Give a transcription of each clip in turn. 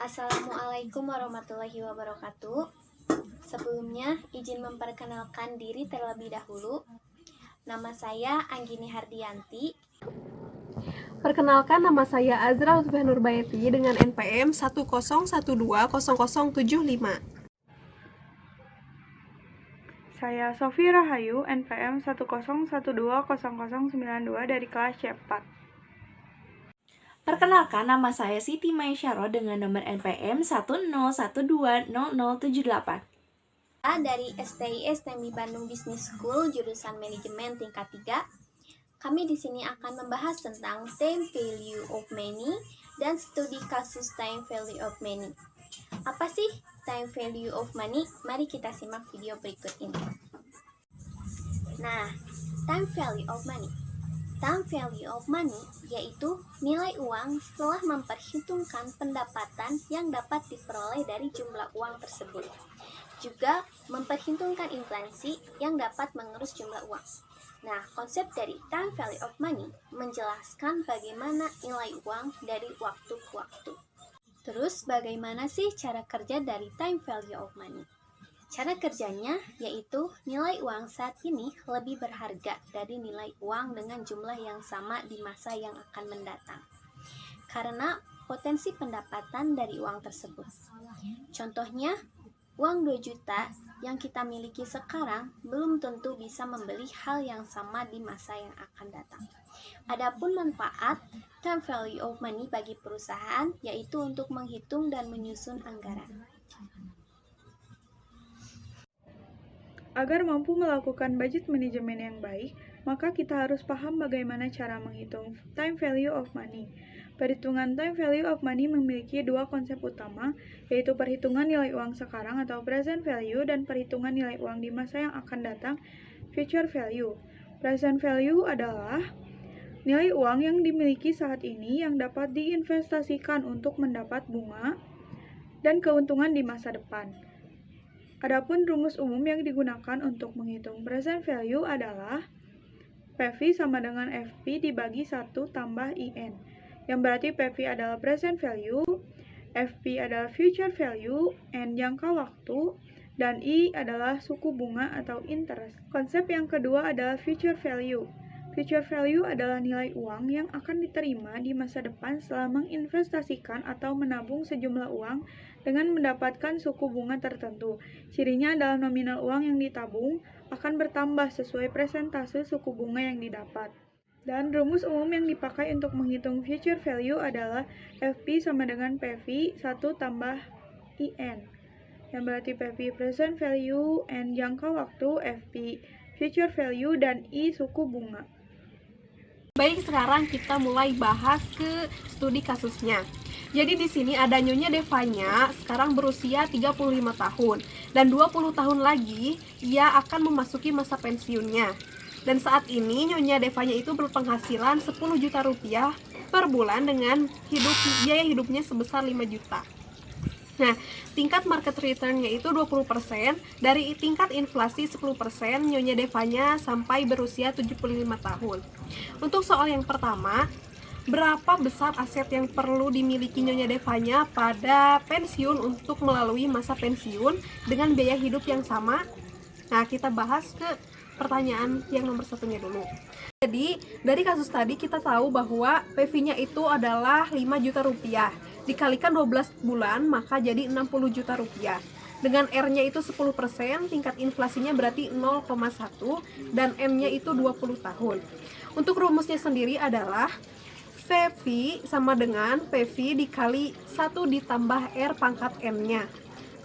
Assalamualaikum warahmatullahi wabarakatuh. Sebelumnya, izin memperkenalkan diri terlebih dahulu. Nama saya Anggini Hardianti. Perkenalkan, nama saya Azra Lutfiah Nurbaiti dengan NPM 101200075. Saya Sofi Rahayu, NPM 101200092 dari kelas C4. Perkenalkan, nama saya Siti Maisyaro dengan nomor NPM 101200078. Dari STIS TEMI Bandung Business School, jurusan Manajemen tingkat 3. Kami di sini akan membahas tentang time value of money dan studi kasus time value of money. Apa sih time value of money? Mari kita simak video berikut ini. Nah, time value of money. Time value of money yaitu nilai uang setelah memperhitungkan pendapatan yang dapat diperoleh dari jumlah uang tersebut. Juga memperhitungkan inflasi yang dapat mengerus jumlah uang. Nah, konsep dari time value of money menjelaskan bagaimana nilai uang dari waktu ke waktu. Terus, bagaimana sih cara kerja dari time value of money? Cara kerjanya yaitu nilai uang saat ini lebih berharga dari nilai uang dengan jumlah yang sama di masa yang akan mendatang. Karena potensi pendapatan dari uang tersebut. Contohnya, uang 2 juta yang kita miliki sekarang belum tentu bisa membeli hal yang sama di masa yang akan datang. Adapun manfaat time value of money bagi perusahaan yaitu untuk menghitung dan menyusun anggaran. Agar mampu melakukan budget manajemen yang baik, maka kita harus paham bagaimana cara menghitung time value of money. Perhitungan time value of money memiliki dua konsep utama, yaitu perhitungan nilai uang sekarang atau present value dan perhitungan nilai uang di masa yang akan datang, future value. Present value adalah nilai uang yang dimiliki saat ini yang dapat diinvestasikan untuk mendapat bunga dan keuntungan di masa depan. Adapun rumus umum yang digunakan untuk menghitung present value adalah PV sama dengan FP dibagi 1 tambah IN, yang berarti PV adalah present value, FP adalah future value, N jangka waktu, dan I adalah suku bunga atau interest. Konsep yang kedua adalah future value. Future value adalah nilai uang yang akan diterima di masa depan setelah menginvestasikan atau menabung sejumlah uang dengan mendapatkan suku bunga tertentu. Cirinya adalah nominal uang yang ditabung akan bertambah sesuai persentase suku bunga yang didapat. Dan rumus umum yang dipakai untuk menghitung future value adalah FP sama dengan PV 1 tambah IN, yang berarti PV present value, N jangka waktu, FP future value, dan I suku bunga. Baik, sekarang kita mulai bahas ke studi kasusnya. Jadi di sini ada Nyonya Devanya, sekarang berusia 35 tahun dan 20 tahun lagi ia akan memasuki masa pensiunnya. Dan saat ini Nyonya Devanya itu berpenghasilan 10 juta rupiah per bulan dengan biaya hidupnya sebesar 5 juta. Nah, tingkat market return-nya itu 20%, dari tingkat inflasi 10%, Nyonya Devanya sampai berusia 75 tahun. Untuk soal yang pertama, berapa besar aset yang perlu dimiliki Nyonya Devanya pada pensiun untuk melalui masa pensiun dengan biaya hidup yang sama? Nah, kita bahas ke pertanyaan yang nomor satunya dulu. Jadi, dari kasus tadi kita tahu bahwa PV-nya itu adalah 5 juta rupiah. Dikalikan 12 bulan, maka jadi 60 juta rupiah. Dengan R-nya itu 10%, tingkat inflasinya berarti 0,1, dan M-nya itu 20 tahun. Untuk rumusnya sendiri adalah PV sama dengan PV dikali 1 ditambah R pangkat M-nya.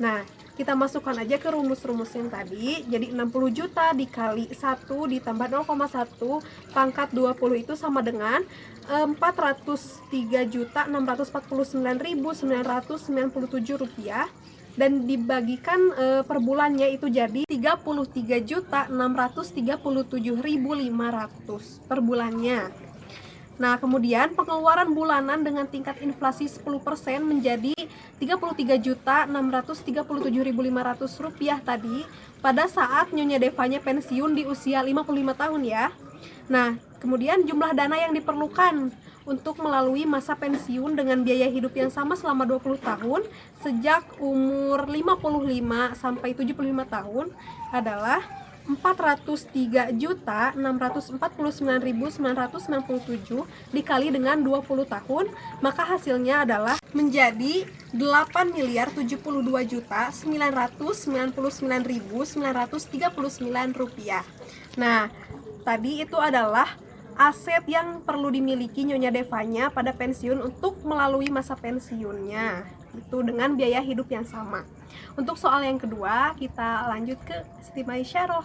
Nah, kita masukkan aja ke rumus-rumus yang tadi. Jadi 60 juta dikali 1 ditambah 0,1 pangkat 20 itu sama dengan 403.649.997 rupiah. Dan dibagikan per bulannya itu jadi 33.637.500 per bulannya. Nah, kemudian pengeluaran bulanan dengan tingkat inflasi 10% menjadi 33.637.500 rupiah tadi pada saat Nyonya Devanya pensiun di usia 55 tahun ya. Nah, kemudian jumlah dana yang diperlukan untuk melalui masa pensiun dengan biaya hidup yang sama selama 20 tahun sejak umur 55 sampai 75 tahun adalah 403.649.997 dikali dengan 20 tahun, maka hasilnya adalah menjadi 8.072.999.939 rupiah. Nah, tadi itu adalah aset yang perlu dimiliki Nyonya Devanya pada pensiun untuk melalui masa pensiunnya, itu dengan biaya hidup yang sama. Untuk soal yang kedua, kita lanjut ke Siti Maisyarah.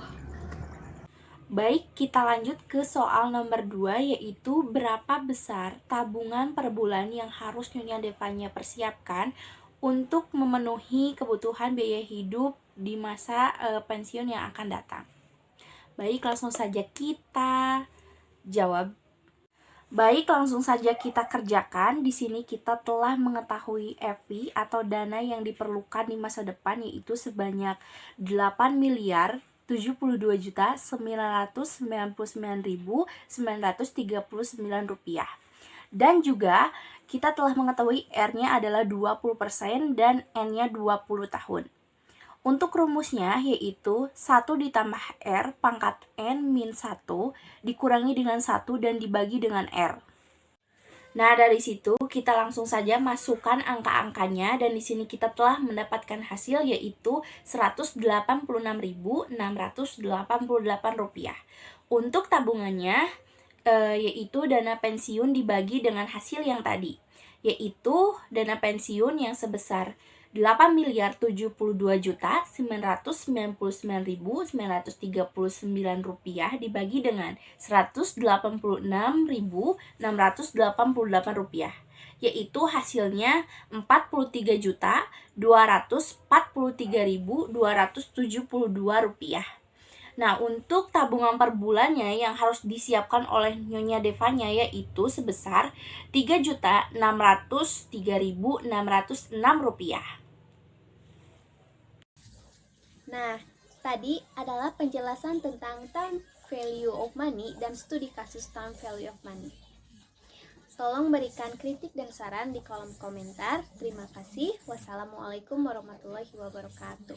Baik, kita lanjut ke soal nomor 2, yaitu berapa besar tabungan per bulan yang harus Nyonya Devanya persiapkan untuk memenuhi kebutuhan biaya hidup di masa pensiun yang akan datang. Baik, langsung saja kita jawab. Baik, langsung saja kita kerjakan. Di sini kita telah mengetahui FI atau dana yang diperlukan di masa depan, yaitu sebanyak 8.072.999.939 rupiah. Dan juga kita telah mengetahui R-nya adalah 20% dan N-nya 20 tahun. Untuk rumusnya yaitu 1 ditambah R pangkat N min 1 dikurangi dengan 1 dan dibagi dengan R. Nah, dari situ kita langsung saja masukkan angka-angkanya, dan di sini kita telah mendapatkan hasil yaitu Rp186.688. Untuk tabungannya yaitu dana pensiun dibagi dengan hasil yang tadi, yaitu dana pensiun yang sebesar Rp8.072.999.939 dibagi dengan Rp186.688, yaitu hasilnya Rp43.243.272. Nah, untuk tabungan per bulannya yang harus disiapkan oleh Nyonya Devanya yaitu sebesar Rp3.603.606. Nah, tadi adalah penjelasan tentang time value of money dan studi kasus time value of money. Tolong berikan kritik dan saran di kolom komentar. Terima kasih. Wassalamualaikum warahmatullahi wabarakatuh.